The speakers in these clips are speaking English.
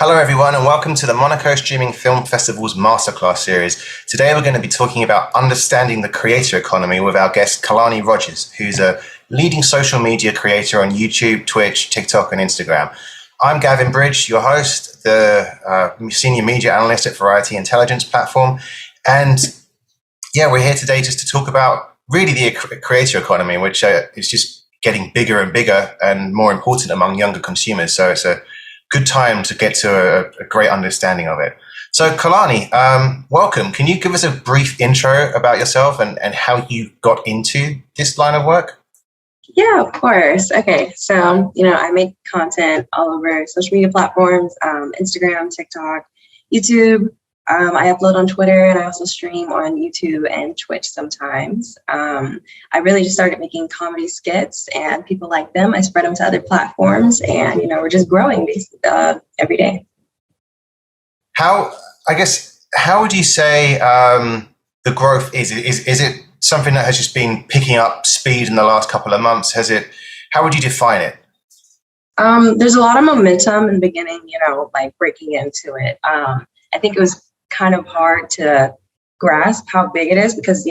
Hello, everyone, and welcome to the Monaco Streaming Film Festival's Masterclass series. Today, we're going to be talking about understanding the creator economy with our guest, Kalani Rogers, who's a leading social media creator on YouTube, Twitch, TikTok, and Instagram. I'm Gavin Bridge, your host, the senior media analyst at Variety Intelligence platform. And yeah, we're here today just to talk about really the creator economy, which is just getting bigger and bigger and more important among younger consumers. So it's a good time to get to a great understanding of it. So Kalani, welcome. Can you give us a brief intro about yourself and how you got into this line of work? Yeah, of course. Okay, so, I make content all over social media platforms, Instagram, TikTok, YouTube. I upload on Twitter, and I also stream on YouTube and Twitch sometimes. I really just started making comedy skits, and people like them. I spread them to other platforms, and we're just growing every day. How would you say the growth is? Is it something that has just been picking up speed in the last couple of months? How would you define it? There's a lot of momentum in the beginning, like breaking into it. I think it was kind of hard to grasp how big it is because,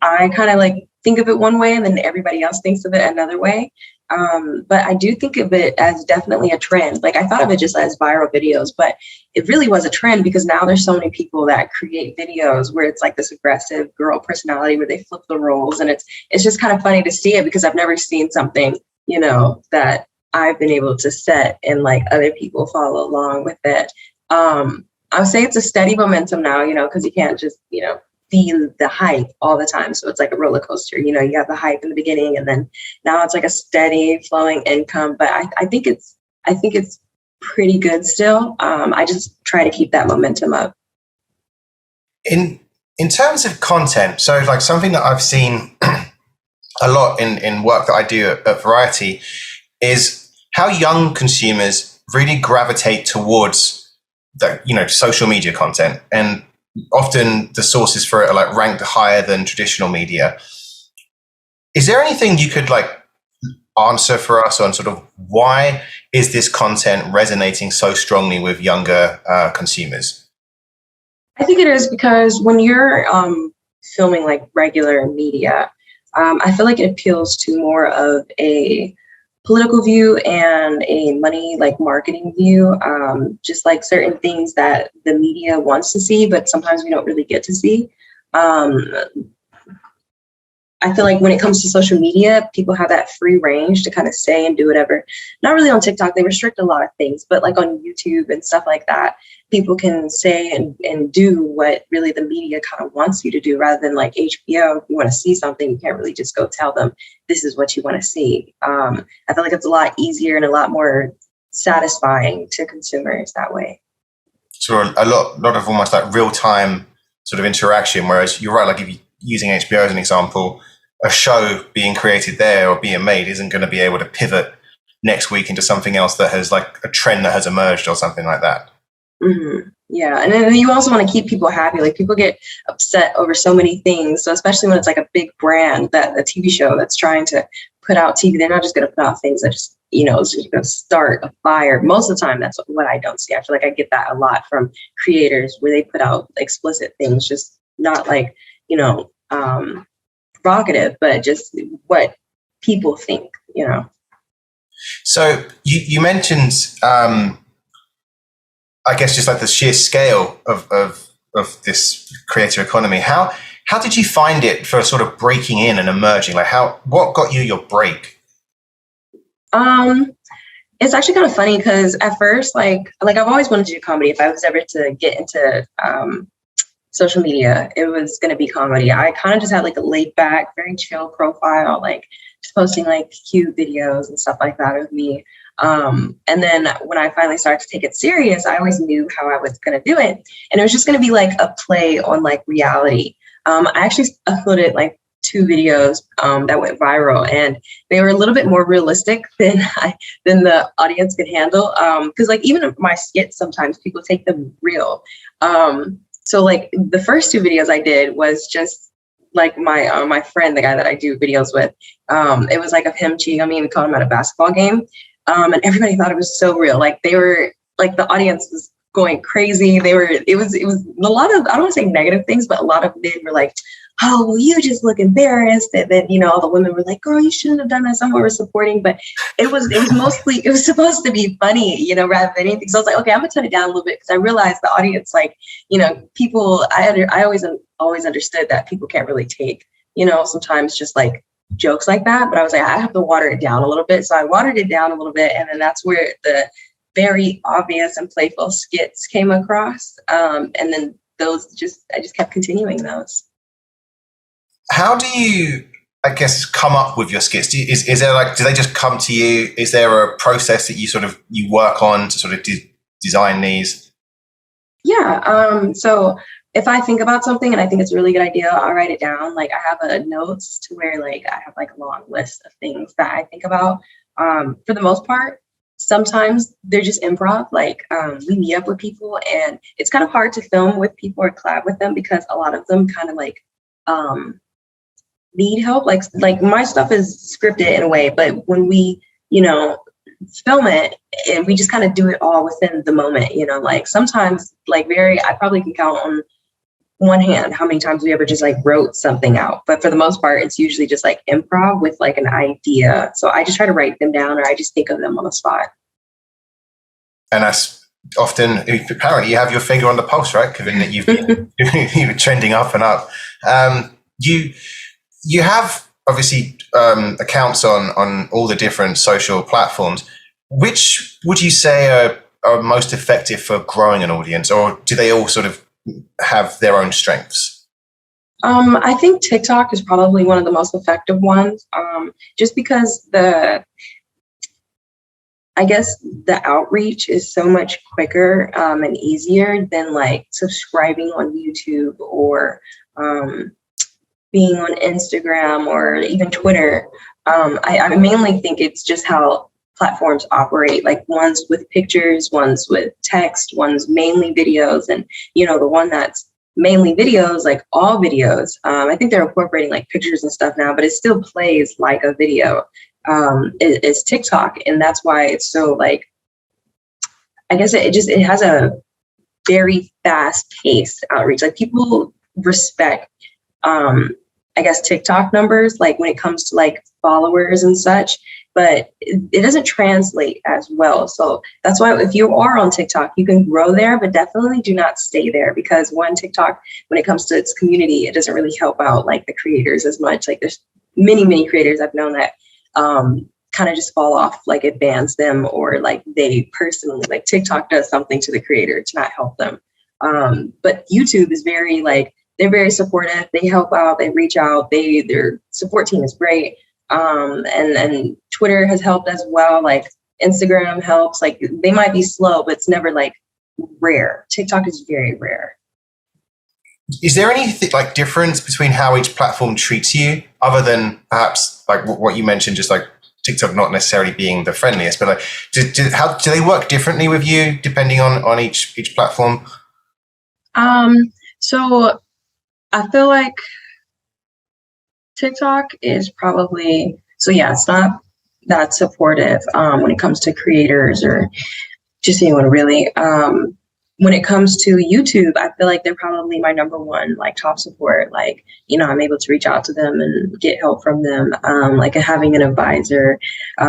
I kind of like think of it one way and then everybody else thinks of it another way. But I do think of it as definitely a trend. Like I thought of it just as viral videos, but it really was a trend because now there's so many people that create videos where it's like this aggressive girl personality where they flip the roles. And it's just kind of funny to see it because I've never seen something, that I've been able to set and like other people follow along with it. I would say it's a steady momentum now, because you can't just, feel the hype all the time. So it's like a roller coaster, you have the hype in the beginning and then now it's like a steady flowing income. But I think it's pretty good still. I just try to keep that momentum up. In terms of content, so like something that I've seen a lot in work that I do at Variety is how young consumers really gravitate towards social media content, and often the sources for it are like ranked higher than traditional media. Is there anything you could like answer for us on sort of why is this content resonating so strongly with younger consumers? I think it is because when you're filming like regular media, I feel like it appeals to more of a political view and a money like marketing view, just like certain things that the media wants to see, but sometimes we don't really get to see. I feel like when it comes to social media, people have that free range to kind of say and do whatever. Not really on TikTok, they restrict a lot of things, but like on YouTube and stuff like that, people can say and do what really the media kind of wants you to do rather than like HBO. If you want to see something, you can't really just go tell them this is what you want to see. I feel like it's a lot easier and a lot more satisfying to consumers that way. So a lot of almost like real time sort of interaction, whereas you're right, like if you're using HBO as an example, a show being created there or being made isn't going to be able to pivot next week into something else that has like a trend that has emerged or something like that. Mm-hmm. Yeah. And then you also want to keep people happy. Like people get upset over so many things. So especially when it's like a big brand, that a TV show that's trying to put out TV, they're not just going to put out things that just, it's just going to start a fire. Most of the time, that's what I don't see. I feel like I get that a lot from creators where they put out explicit things, just not like, provocative, but just what people think, So you mentioned, I guess, just like the sheer scale of this creator economy. How did you find it for sort of breaking in and emerging? Like what got you your break? It's actually kind of funny because at first, like I've always wanted to do comedy. If I was ever to get into social media, it was going to be comedy. I kind of just had like a laid back, very chill profile, like just posting like cute videos and stuff like that of me. And then when I finally started to take it serious, I always knew how I was going to do it. And it was just going to be like a play on like reality. I actually uploaded like 2 videos that went viral, and they were a little bit more realistic than the audience could handle. Because like even my skits, sometimes people take them real. So like the first 2 videos I did was just like my friend, the guy that I do videos with. It was like of him cheating on me and we caught him at a basketball game. And everybody thought it was so real. Like they were like the audience was going crazy. It was a lot of, I don't want to say negative things, but a lot of men were like, oh, well, you just look embarrassed. And then, all the women were like, girl, you shouldn't have done that. Someone was supporting, but it was mostly, it was supposed to be funny, rather than anything. So I was like, okay, I'm gonna turn it down a little bit, because I realized the audience, like, people, I always understood that people can't really take, sometimes just like jokes like that. But I was like, I have to water it down a little bit. So I watered it down a little bit. And then that's where the very obvious and playful skits came across. And then I just kept continuing those. How do you, I guess, come up with your skits? Is there like, do they just come to you? Is there a process that you work on to sort of design these? Yeah. So if I think about something and I think it's a really good idea, I'll write it down. Like, I have a notes to where like I have like a long list of things that I think about. For the most part, sometimes they're just improv. Like, we meet up with people, and it's kind of hard to film with people or collab with them, because a lot of them kind of like need help. Like my stuff is scripted in a way, but when we, film it, and we just kind of do it all within the moment, like sometimes like I probably can count on one hand how many times we ever just like wrote something out. But for the most part, it's usually just like improv with like an idea. So I just try to write them down, or I just think of them on the spot. And that's often, apparently you have your finger on the pulse, right? Given that you've been trending up and up. You have obviously accounts on all the different social platforms. Which would you say are most effective for growing an audience, or do they all sort of have their own strengths? I think TikTok is probably one of the most effective ones, just because I guess the outreach is so much quicker and easier than like subscribing on YouTube or being on Instagram or even Twitter. I mainly think it's just how platforms operate, like ones with pictures, ones with text, one's mainly videos. And, the one that's mainly videos, like all videos, I think they're incorporating like pictures and stuff now, but it still plays like a video, is TikTok. And that's why it's so like, I guess it has a very fast paced outreach. Like, people respect, I guess, TikTok numbers, like when it comes to like followers and such, but it doesn't translate as well. So that's why if you are on TikTok, you can grow there, but definitely do not stay there, because TikTok, when it comes to its community, it doesn't really help out like the creators as much. Like, there's many creators I've known that kind of just fall off, like it bans them, or like they personally, like TikTok does something to the creator to not help them. But YouTube is very like, they're very supportive. They help out, they reach out, their support team is great. And Twitter has helped as well. Like, Instagram helps. Like, they might be slow, but it's never like rare. TikTok is very rare. Is there anything like difference between how each platform treats you, other than perhaps like what you mentioned, just like TikTok not necessarily being the friendliest, but like, how do they work differently with you depending on each platform? So I feel like TikTok is probably, it's not that supportive when it comes to creators or just anyone really. When it comes to YouTube, I feel like they're probably my number one, like, top support. Like, I'm able to reach out to them and get help from them. Like, having an advisor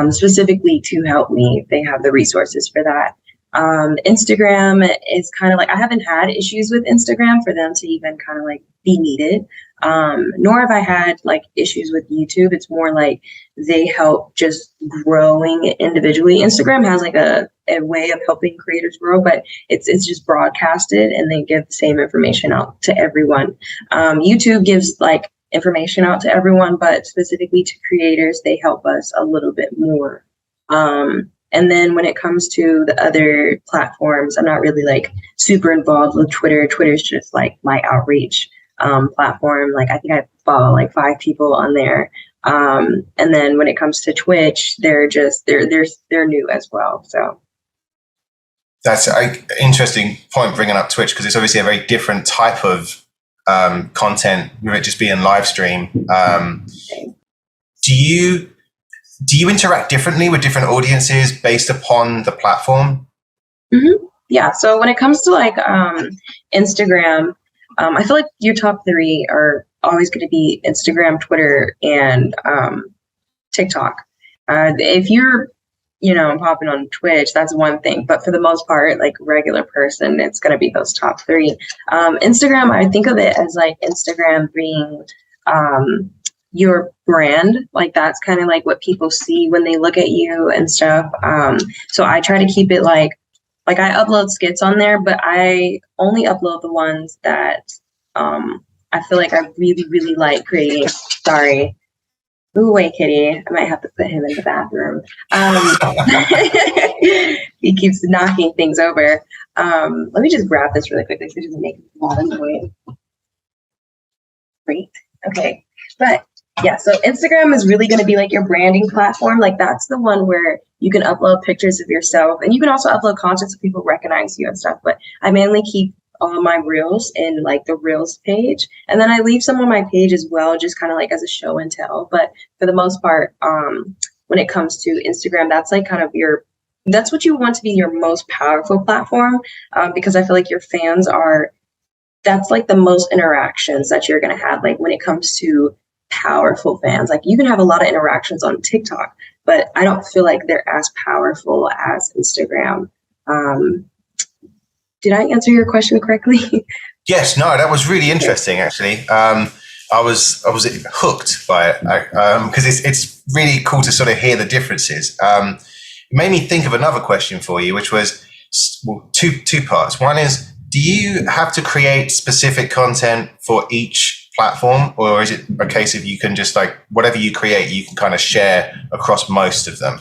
specifically to help me, they have the resources for that. Instagram is kind of like, I haven't had issues with Instagram for them to even kind of like be needed. Nor have I had like issues with YouTube. It's more like they help just growing individually. Instagram has like a way of helping creators grow, but it's just broadcasted and they give the same information out to everyone. YouTube gives like information out to everyone, but specifically to creators, they help us a little bit more. And then when it comes to the other platforms, I'm not really like super involved with Twitter. Twitter's just like my outreach platform. Like, I think I follow like 5 people on there. And then when it comes to Twitch, they're new as well. So that's an interesting point bringing up Twitch, because it's obviously a very different type of content, with it just being live stream. Do you interact differently with different audiences based upon the platform? Yeah. So when it comes to like Instagram, I feel like your top three are always going to be Instagram, Twitter, and TikTok. If you're, popping on Twitch, that's one thing. But for the most part, like regular person, it's going to be those top three. Instagram, I think of it as like Instagram being your brand. Like that's kind of like what people see when they look at you and stuff. So I try to keep it like I upload skits on there, but I only upload the ones that I feel like I really, really like creating. Sorry. Ooh, wait, kitty. I might have to put him in the bathroom. He keeps knocking things over. Let me just grab this really quickly so it doesn't make a lot of noise. Great. Okay. But yeah, so Instagram is really going to be like your branding platform. Like that's the one where you can upload pictures of yourself and you can also upload content so people recognize you and stuff. But I mainly keep all my reels in like the reels page. And then I leave some on my page as well, just kind of like as a show and tell. But for the most part, when it comes to Instagram, that's like kind of that's what you want to be your most powerful platform, because I feel like your fans that's like the most interactions that you're going to have. Like when it comes to powerful fans, like you can have a lot of interactions on TikTok, but I don't feel like they're as powerful as Instagram. Did I answer your question correctly? Yes, no, that was really interesting. Actually, I was hooked by it because it's really cool to sort of hear the differences. It made me think of another question for you, which was two parts. One is, do you have to create specific content for each platform, or is it a case of you can just like whatever you create, you can kind of share across most of them?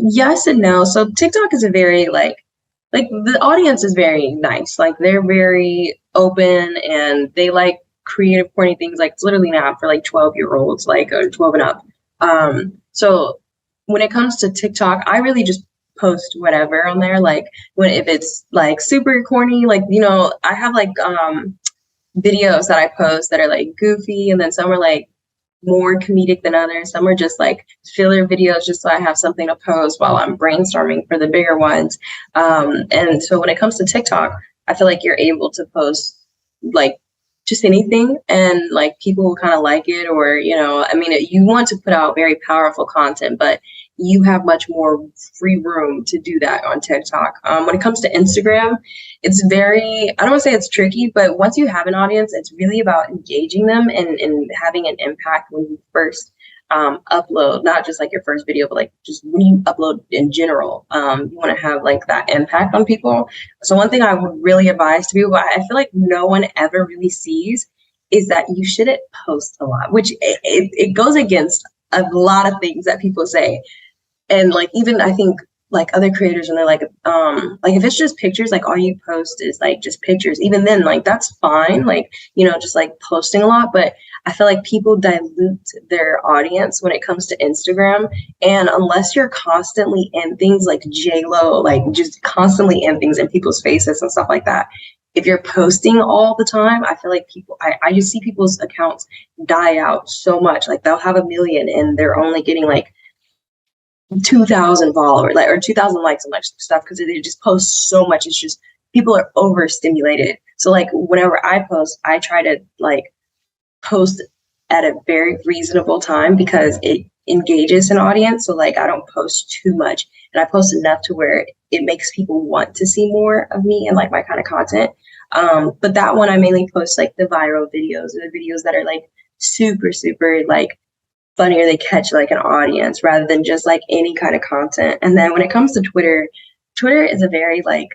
Yes and no. So TikTok is a very like the audience is very nice. Like they're very open and they like creative, corny things. Like it's literally not for like 12-year-olds, like or 12 and up. So when it comes to TikTok, I really just post whatever on there. Like if it's like super corny, like I have like videos that I post that are like goofy, and then some are like more comedic than others. Some are just like filler videos just so I have something to post while I'm brainstorming for the bigger ones. And so when it comes to TikTok, I feel like you're able to post like just anything and like people will kind of like it, or I mean, you want to put out very powerful content, but you have much more free room to do that on TikTok. When it comes to Instagram, it's very, I don't want to say it's tricky, but once you have an audience, it's really about engaging them and having an impact when you first upload, not just like your first video, but like just when you upload in general. You want to have like that impact on people. So one thing I would really advise to people, but I feel like no one ever really sees, is that you shouldn't post a lot, which it goes against a lot of things that people say. And like even I think like other creators, when they're like if it's just pictures, like all you post is like just pictures, even then like that's fine, like just like posting a lot. But I feel like people dilute their audience when it comes to Instagram, and unless you're constantly in things like J-Lo, like just constantly in things in people's faces and stuff like that, if you're posting all the time, I feel like I just see people's accounts die out so much. Like they'll have 1 million and they're only getting like 2,000 followers, like, or 2,000 likes and like stuff, because they just post so much. It's just people are overstimulated. So like whenever I post, I try to like post at a very reasonable time because it engages an audience. So like I don't post too much, and I post enough to where it makes people want to see more of me and like my kind of content. But that one I mainly post like the viral videos, or the videos that are like super, super like funny, or they catch like an audience rather than just like any kind of content. And then when it comes to Twitter is a very like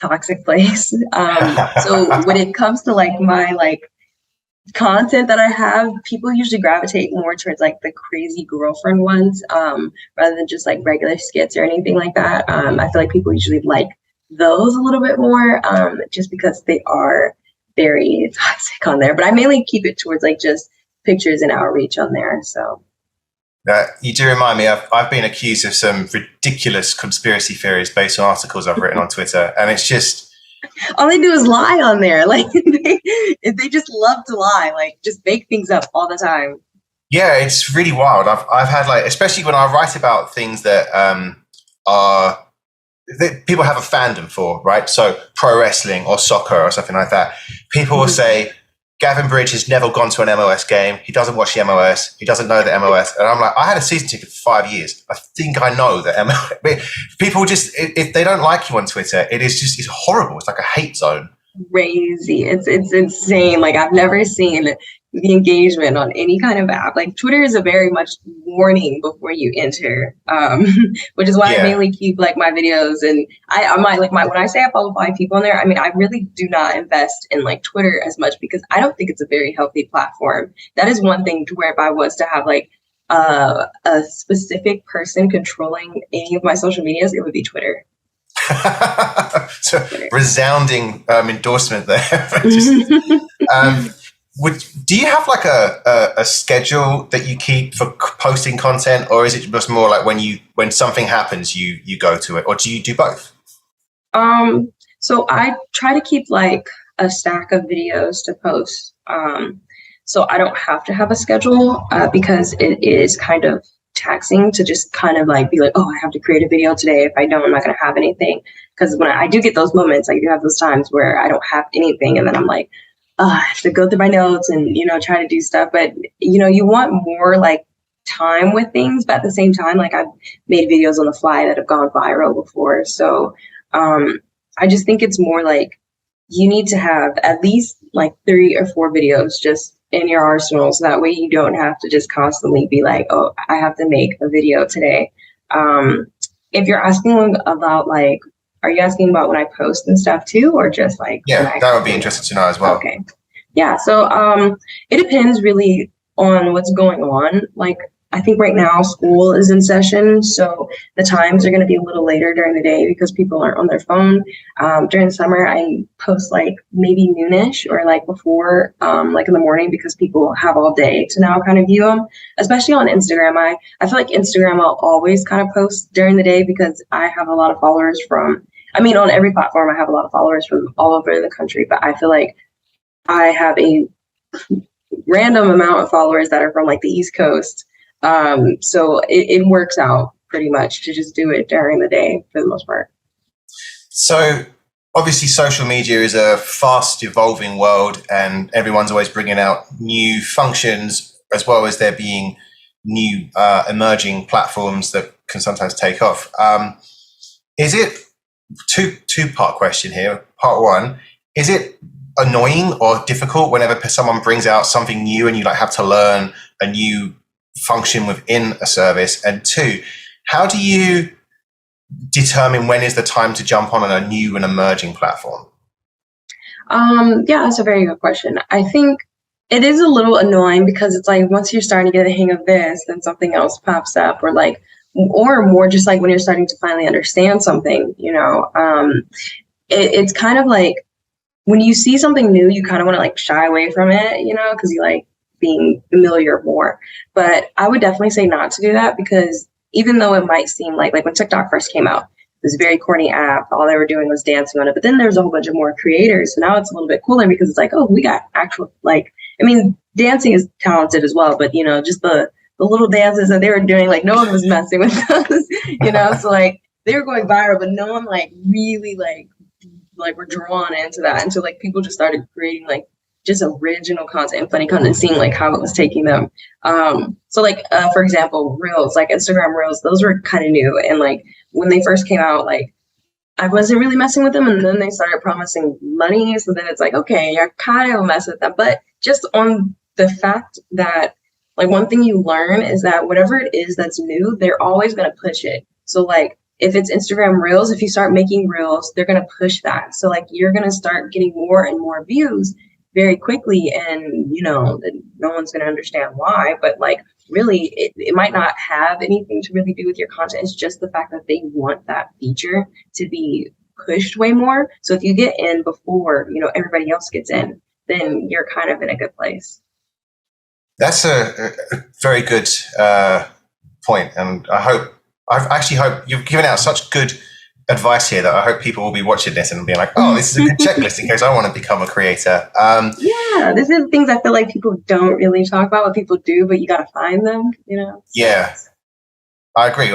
toxic place. So when it comes to like my like content that I have, people usually gravitate more towards like the crazy girlfriend ones, rather than just like regular skits or anything like that. I feel like people usually like those a little bit more, just because they are very toxic on there. But I mainly keep it towards like just pictures and outreach on there. So you do remind me, I've been accused of some ridiculous conspiracy theories based on articles I've written on Twitter, and it's just all they do is lie on there. Like they just love to lie, like just make things up all the time. Yeah, it's really wild. I've had like, especially when I write about things that are that people have a fandom for, right? So pro wrestling or soccer or something like that. People will say, Gavin Bridge has never gone to an MLS game. He doesn't watch the MLS. He doesn't know the MLS. And I'm like, I had a season ticket for 5 years. I think I know the MLS. People just, if they don't like you on Twitter, it's horrible. It's like a hate zone. Crazy. It's insane. Like, I've never seen the engagement on any kind of app. Like, Twitter is a very much warning before you enter, which is why I mainly keep like my videos. And I might like when I say I follow 5 people on there, I mean, I really do not invest in like Twitter as much because I don't think it's a very healthy platform. That is one thing to where if I was to have like a specific person controlling any of my social medias, it would be Twitter. So resounding endorsement there. Do you have like a schedule that you keep for posting content, or is it just more like when something happens you go to it, or do you do both? So I try to keep like a stack of videos to post, so I don't have to have a schedule because it is kind of taxing to just kind of like be like, oh, I have to create a video today. If I don't, I'm not going to have anything. Because when I do get those moments, I do have those times where I don't have anything, and then I'm like, I have to go through my notes and try to do stuff. But you want more like time with things, but at the same time, like I've made videos on the fly that have gone viral before. So I just think it's more like you need to have at least like 3 or 4 videos just in your arsenal, so that way you don't have to just constantly be like, oh, I have to make a video today. If you're asking about like, are you asking about when I post and stuff too, or just like? Yeah, that would be interesting to know as well. Okay. Yeah. So it depends really on what's going on. Like, I think right now school is in session, so the times are going to be a little later during the day because people aren't on their phone. During the summer, I post like maybe noonish or like before, like in the morning, because people have all day to now kind of view them, especially on Instagram. I feel like Instagram I'll always kind of post during the day because I have a lot of followers on every platform I have a lot of followers from all over the country, but I feel like I have a random amount of followers that are from like the East Coast. So it works out pretty much to just do it during the day for the most part. So obviously social media is a fast evolving world, and everyone's always bringing out new functions, as well as there being new emerging platforms that can sometimes take off. Is it two-part question here? Part one, is it annoying or difficult whenever someone brings out something new and you like have to learn a new function within a service? And 2, how do you determine when is the time to jump on a new and emerging platform? Yeah, that's a very good question. I think it is a little annoying because it's like once you're starting to get the hang of this, then something else pops up, or more just like when you're starting to finally understand something, it's kind of like when you see something new, you kind of want to like shy away from it, because you like being familiar more. But I would definitely say not to do that, because even though it might seem like when TikTok first came out, it was a very corny app. All they were doing was dancing on it. But then there's a whole bunch of more creators. So now it's a little bit cooler because it's like, oh, we got actual, dancing is talented as well. But, just the little dances that they were doing, like no one was messing with those, so like they were going viral, but no one like really like were drawn into that until like people just started creating like just original content and funny content, seeing like how it was taking them. So like for example, reels, like Instagram reels, those were kind of new, and like when they first came out, like I wasn't really messing with them, and then they started promising money, so then it's like, okay, you're kind of mess with them. But just on the fact that like one thing you learn is that whatever it is that's new, they're always going to push it. So like if it's Instagram reels, if you start making reels, they're going to push that. So like you're going to start getting more and more views very quickly, and no one's going to understand why, but like really it might not have anything to really do with your content. It's just the fact that they want that feature to be pushed way more. So if you get in before everybody else gets in, then you're kind of in a good place. That's a very good point, and I actually hope you've given out such good advice here that I hope people will be watching this and be like, oh, this is a good checklist in case I want to become a creator. Yeah, this is things I feel like people don't really talk about. What people do, but you got to find them, Yeah. I agree.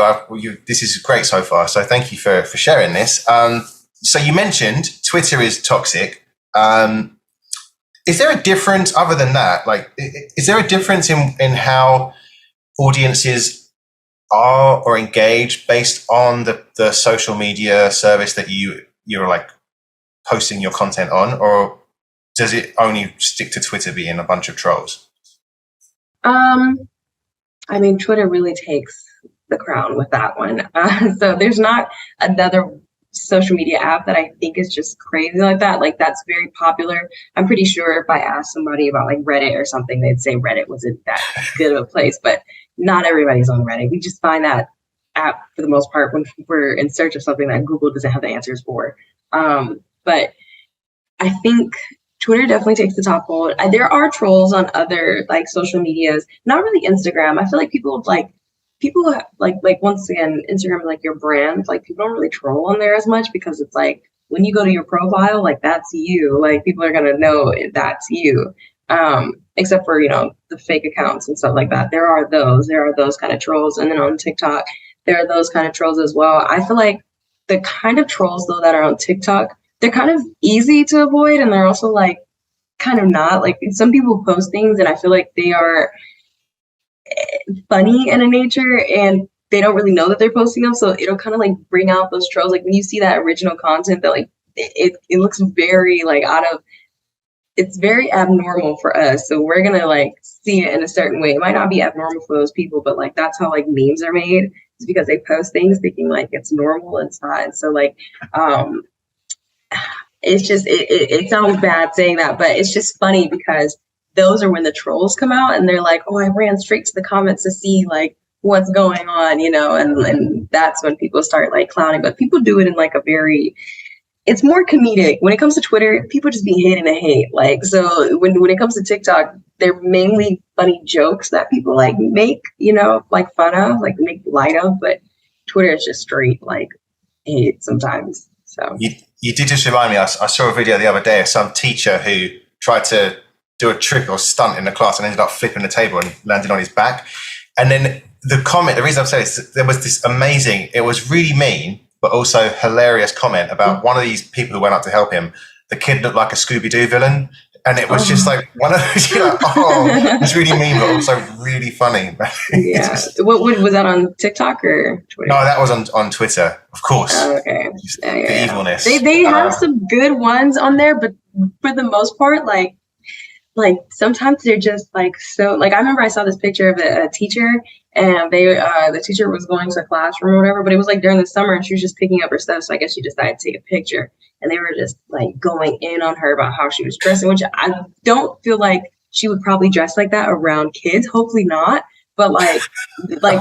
This is great so far. So thank you for sharing this. So you mentioned Twitter is toxic. Is there a difference other than that? Like, is there a difference in how audiences are or engage based on the social media service that you're like posting your content on, or does it only stick to Twitter being a bunch of trolls? I mean, Twitter really takes the crown with that one. So there's not another social media app that I think is just crazy like that. Like that's very popular. I'm pretty sure if I asked somebody about like Reddit or something, they'd say Reddit wasn't that good of a place, but not everybody's on Reddit. We just find that app for the most part when we're in search of something that Google doesn't have the answers for. But I think Twitter definitely takes the top hold. There are trolls on other like social medias, not really Instagram. I feel like people once again, Instagram is like your brand. Like people don't really troll on there as much because it's like when you go to your profile, like that's you. Like people are gonna know that's you. Except for the fake accounts and stuff like that. There are those kind of trolls, and then on TikTok, there are those kind of trolls as well. I feel like the kind of trolls though that are on TikTok, they're kind of easy to avoid, and they're also like kind of not. Like some people post things, and I feel like they are funny in a nature, and they don't really know that they're posting them, so it'll kind of like bring out those trolls. Like when you see that original content, that like it looks very like it's very abnormal for us, so we're gonna like see it in a certain way. It might not be abnormal for those people, but like that's how like memes are made. It's because they post things thinking like it's normal inside. So like it's just it sounds bad saying that, but it's just funny because those are when the trolls come out and they're like, oh, I ran straight to the comments to see like what's going on, and that's when people start like clowning. But people do it in like it's more comedic. When it comes to Twitter, people just be hating to hate. Like, so when it comes to TikTok, they're mainly funny jokes that people like make, like fun of, like make light of, but Twitter is just straight like hate sometimes. So you did just remind me, I saw a video the other day of some teacher who tried to do a trick or stunt in the class and ended up flipping the table and landed on his back. And then the reason I'm saying this, there was this amazing, it was really mean, but also hilarious comment about one of these people who went up to help him. The kid looked like a Scooby-Doo villain. And it was just like one of those, it's really mean, but also really funny. Yeah. What was that on TikTok or Twitter? No, that was on Twitter, of course. Oh, okay. The evilness. They have some good ones on there, but for the most part, like sometimes they're just like so. Like I remember I saw this picture of a teacher, and the teacher was going to a classroom or whatever, but it was like during the summer, and she was just picking up her stuff. So I guess she decided to take a picture. And they were just like going in on her about how she was dressing, which I don't feel like she would probably dress like that around kids. Hopefully not. But like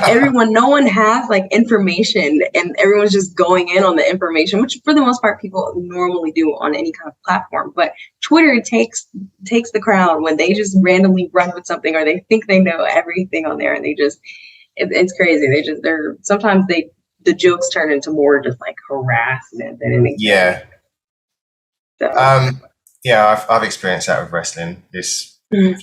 everyone, no one has like information, and everyone's just going in on the information, which for the most part people normally do on any kind of platform. But Twitter takes the crown when they just randomly run with something, or they think they know everything on there, and they just it's crazy. Sometimes the jokes turn into more just like harassment than anything. Yeah. So. I've experienced that with wrestling. Yes. I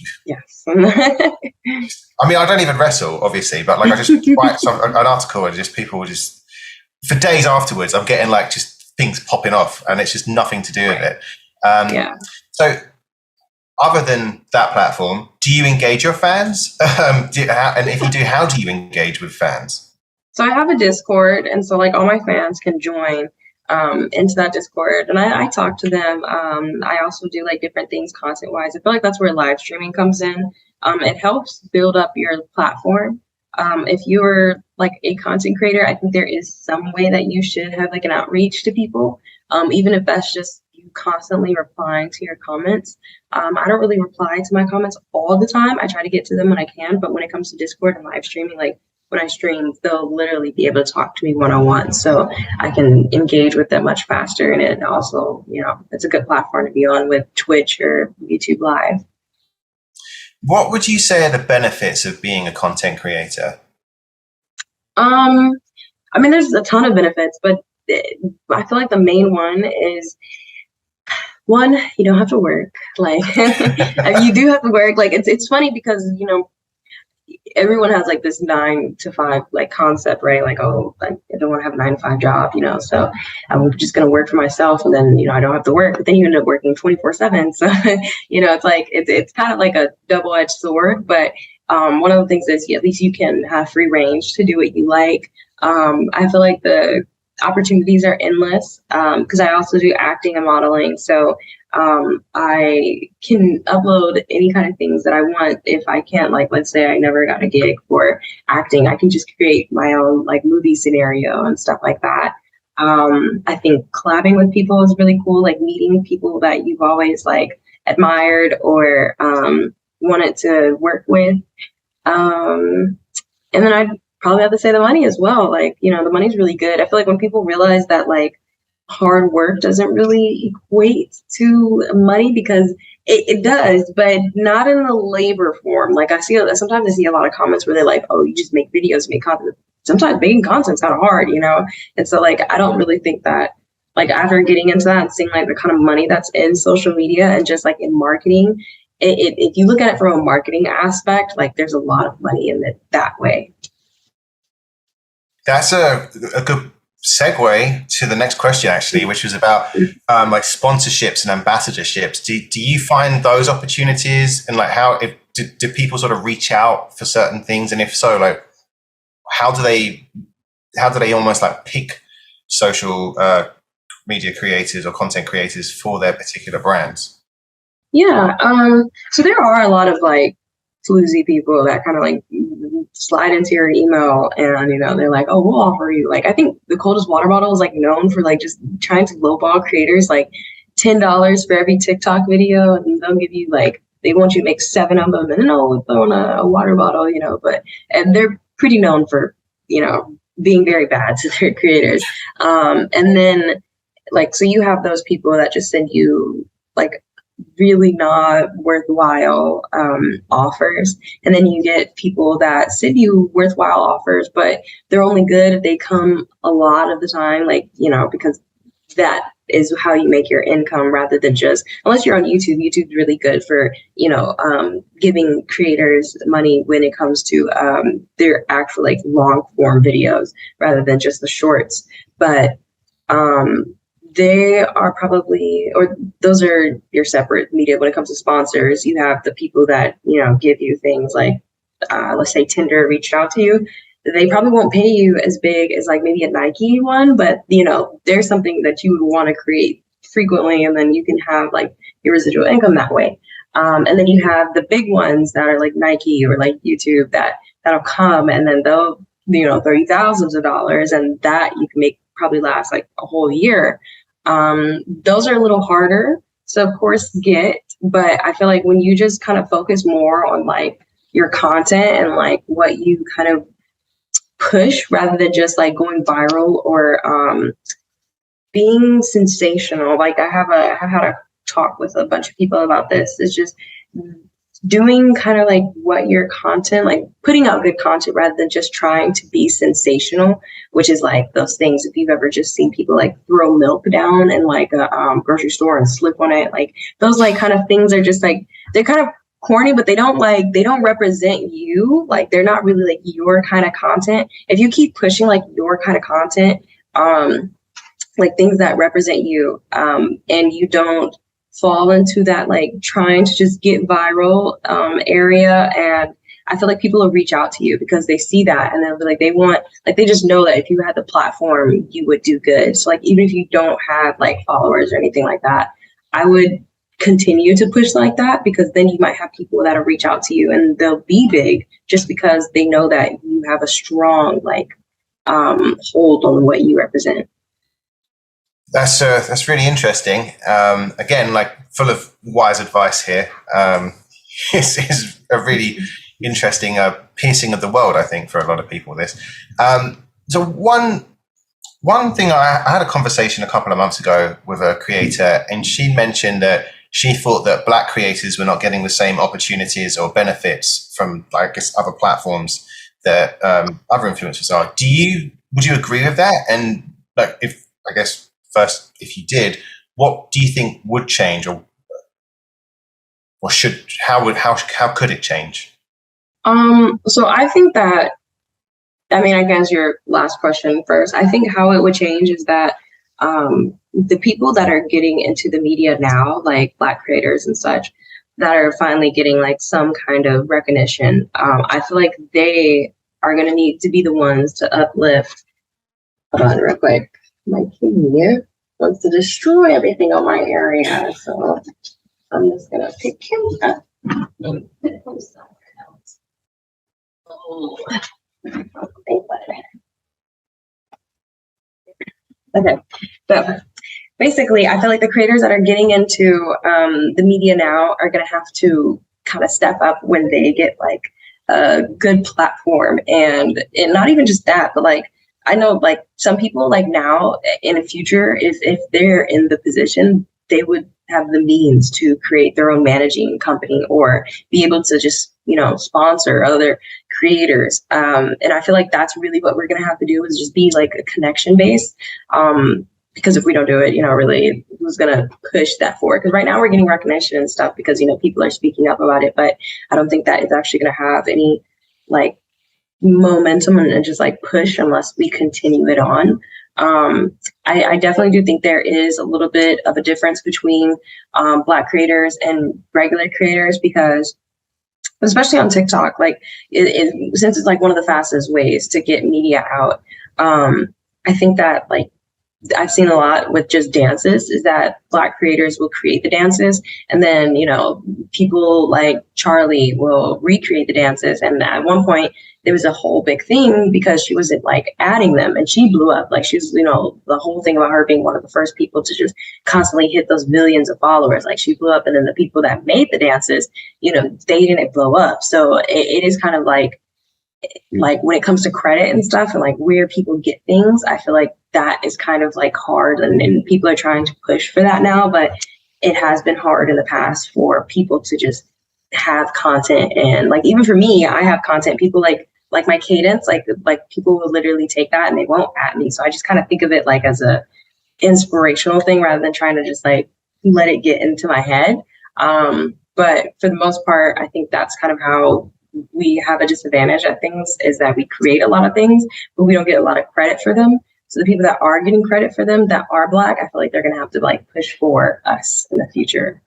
mean, I don't even wrestle, obviously, but like I just write an article and just people just for days afterwards, I'm getting like just things popping off, and it's just nothing to do with it. So, other than that platform, do you engage your fans? And if you do, how do you engage with fans? So I have a Discord, and so like all my fans can join into that Discord, and I talk to them. I also do like different things content wise. I feel like that's where live streaming comes in. It helps build up your platform. If you're like a content creator, I think there is some way that you should have like an outreach to people, even if that's just you constantly replying to your comments. I don't really reply to my comments all the time. I try to get to them when I can, but when it comes to Discord and live streaming, like when I stream, they'll literally be able to talk to me one-on-one, so I can engage with them much faster. And it also, it's a good platform to be on with Twitch or YouTube Live. What would you say are the benefits of being a content creator? I mean, there's a ton of benefits, but I feel like the main one is, one, you don't have to work. Like, you do have to work. Like, it's funny because, everyone has like this 9 to 5 like concept, right? Like, oh, I don't want to have a 9 to 5 job, so I'm just going to work for myself, and then, I don't have to work, but then you end up working 24/7. So, it's like, it's kind of like a double-edged sword, but one of the things is, at least you can have free range to do what you like. I feel like the opportunities are endless, because I also do acting and modeling. So I can upload any kind of things that I want. If I can't, like, let's say I never got a gig for acting, I can just create my own like movie scenario and stuff like that. I think collabing with people is really cool, like meeting people that you've always like admired or wanted to work with. And then I'd probably have to say the money as well. Like, the money's really good. I feel like when people realize that like hard work doesn't really equate to money, because it does, but not in the labor form. Like sometimes I see a lot of comments where they're like, oh, you just make videos, make content. Sometimes making content's kind of hard, And so like, I don't really think that, like, after getting into that and seeing like the kind of money that's in social media and just like in marketing, if you look at it from a marketing aspect, like there's a lot of money in it that way. That's a good segue to the next question, actually, which was about like sponsorships and ambassadorships. Do you find those opportunities, and like do people sort of reach out for certain things, and if so, like how do they almost like pick social media creators or content creators for their particular brands? Yeah. So there are a lot of like floozy people that kind of like slide into your email and, they're like, oh, we'll offer you. Like, I think the Coldest Water Bottle is like known for like just trying to lowball creators, like $10 for every TikTok video. And they'll give you like, they want you to make 7 of them, and then we'll throw in a water bottle, and they're pretty known for, being very bad to their creators. And then like, so you have those people that just send you like really not worthwhile offers, and then you get people that send you worthwhile offers, but they're only good if they come a lot of the time, like, because that is how you make your income, rather than just, unless you're on YouTube's really good for giving creators money when it comes to their actual like long form videos rather than just the shorts. But they are probably, or those are your separate media. When it comes to sponsors, you have the people that, give you things like, let's say Tinder reached out to you. They probably won't pay you as big as like maybe a Nike one, but, there's something that you would want to create frequently, and then you can have like your residual income that way. And then you have the big ones that are like Nike or like YouTube that'll come, and then they'll, throw you thousands of dollars, and that you can make probably last like a whole year. Those are a little harder, so of course but I feel like when you just kind of focus more on like your content and like what you kind of push, rather than just like going viral or being sensational. Like I've had a talk with a bunch of people about this. It's just doing kind of like what your content, like putting out good content rather than just trying to be sensational, which is like those things, if you've ever just seen people like throw milk down in like a grocery store and slip on it, like those like kind of things are just like, they're kind of corny, but they don't represent you. Like they're not really like your kind of content. If you keep pushing like your kind of content, like things that represent you, and you don't fall into that like trying to just get viral area, and I feel like people will reach out to you because they see that, and they'll be like, they just know that if you had the platform, you would do good. So like, even if you don't have like followers or anything like that, I would continue to push like that, because then you might have people that'll reach out to you and they'll be big just because they know that you have a strong like hold on what you represent. That's really interesting. Again, like full of wise advice here. This is a really interesting piecing of the world, I think, for a lot of people. This. So one thing, I had a conversation a couple of months ago with a creator, and she mentioned that she thought that Black creators were not getting the same opportunities or benefits from, I guess, other platforms that other influencers are. Would you agree with that? And like, first, if you did, what do you think would change, or how could it change? So I think that, I mean, I can answer your last question first. I think how it would change is that the people that are getting into the media now, like Black creators and such, that are finally getting like some kind of recognition, I feel like they are going to need to be the ones to uplift. Hold on, real quick. My kid wants to destroy everything on my area, so I'm just going to pick him up and put him somewhere else. Oh. Okay, so basically, I feel like the creators that are getting into the media now are going to have to kind of step up when they get like a good platform, and not even just that, but like I know like some people like now in the future, if they're in the position, they would have the means to create their own managing company or be able to just sponsor other creators. And I feel like that's really what we're going to have to do is just be like a connection base. Because if we don't do it, really who's going to push that forward? Because right now we're getting recognition and stuff because, people are speaking up about it. But I don't think that it's actually going to have any like momentum and just like push unless we continue it on. I definitely do think there is a little bit of a difference between Black creators and regular creators because especially on TikTok, like since it's like one of the fastest ways to get media out. I think that like I've seen a lot with just dances is that Black creators will create the dances and then, people like Charlie will recreate the dances. And at one point there was a whole big thing because she wasn't like adding them and she blew up. Like she's, the whole thing about her being one of the first people to just constantly hit those millions of followers. Like she blew up and then the people that made the dances, they didn't blow up. So it is kind of like when it comes to credit and stuff and like where people get things, I feel like that is kind of like hard and people are trying to push for that now, but it has been hard in the past for people to just have content. And like, even for me, I have content, people like my cadence, like people will literally take that and they won't at me. So I just kind of think of it like as a inspirational thing rather than trying to just like let it get into my head. But for the most part, I think that's kind of how we have a disadvantage at things is that we create a lot of things, but we don't get a lot of credit for them. So the people that are getting credit for them that are Black, I feel like they're going to have to like push for us in the future.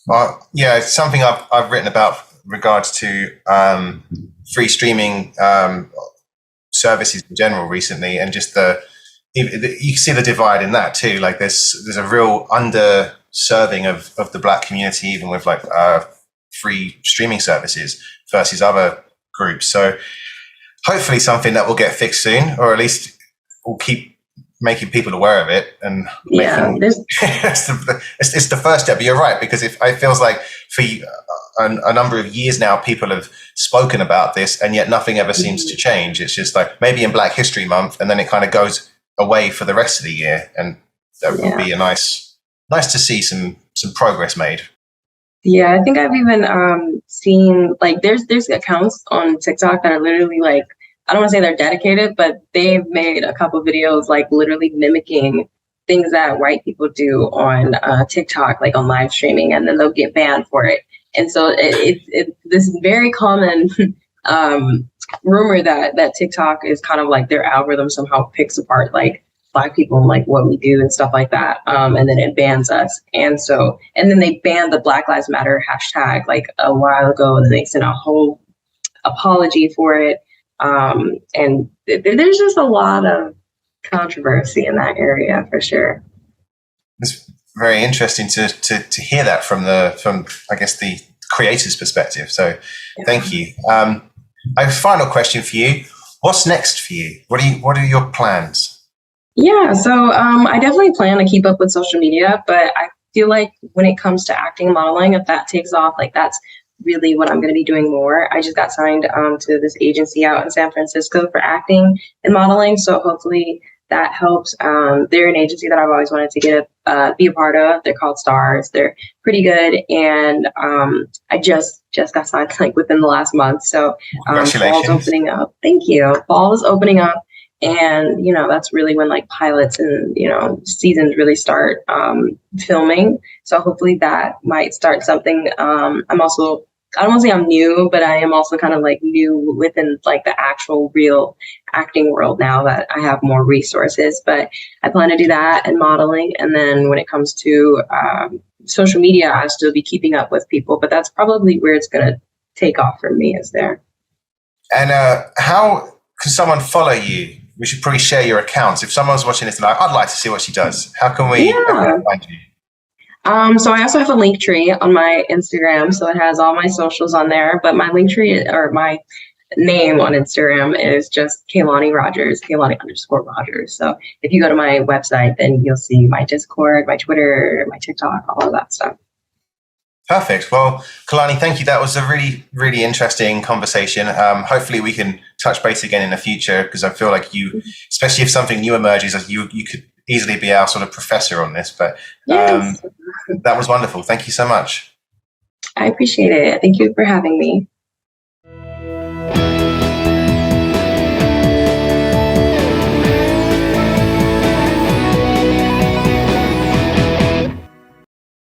Well, yeah, it's something I've written about regards to free streaming services in general recently, and just you see the divide in that too. Like there's a real underserving of the Black community, even with like free streaming services versus other groups. So hopefully something that will get fixed soon, or at least will keep making people aware of it. And it's the first step. But you're right, because it feels like for a number of years now, people have spoken about this, and yet nothing ever seems to change. It's just like maybe in Black History Month, and then it kind of goes away for the rest of the year, and that would be a nice to see some progress made. Yeah, I think I've even seen like there's accounts on TikTok that are literally like, I don't want to say they're dedicated, but they've made a couple videos like literally mimicking things that white people do on TikTok, like on live streaming, and then they'll get banned for it. And so it's this very common rumor that TikTok is kind of like their algorithm somehow picks apart like Black people and like what we do and stuff like that. And then it bans us. And then they banned the Black Lives Matter hashtag like a while ago, and then they sent a whole apology for it. And there's just a lot of controversy in that area for sure. It's very interesting to hear that from I guess the creator's perspective. So thank you. I have a final question for you. What's next for you? What are your plans? Yeah, so I definitely plan to keep up with social media, but I feel like when it comes to acting and modeling, if that takes off, like that's really what I'm going to be doing more. I just got signed to this agency out in San Francisco for acting and modeling, so hopefully that helps. They're an agency that I've always wanted to be a part of. They're called Stars. They're pretty good, and I just got signed like within the last month. So fall's opening up. Thank you. Fall is opening up. And, that's really when like pilots and, seasons really start filming. So hopefully that might start something. I'm also I don't want to say I'm new, but I am also kind of like new within like the actual real acting world now that I have more resources. But I plan to do that and modeling. And then when it comes to social media, I'll still be keeping up with people, but that's probably where it's going to take off for me is there. And how can someone follow you? We should probably share your accounts. If someone's watching this and like, I'd like to see what she does, how can we find you? So I also have a link tree on my Instagram, so it has all my socials on there. But my link tree or my name on Instagram is just Kaylani Rogers, Kaylani_Rogers. So if you go to my website, then you'll see my Discord, my Twitter, my TikTok, all of that stuff. Perfect. Well, Kalani, thank you. That was a really, really interesting conversation. Hopefully we can touch base again in the future, because I feel like you, especially if something new emerges, you could easily be our sort of professor on this. But yes. That was wonderful. Thank you so much. I appreciate it. Thank you for having me.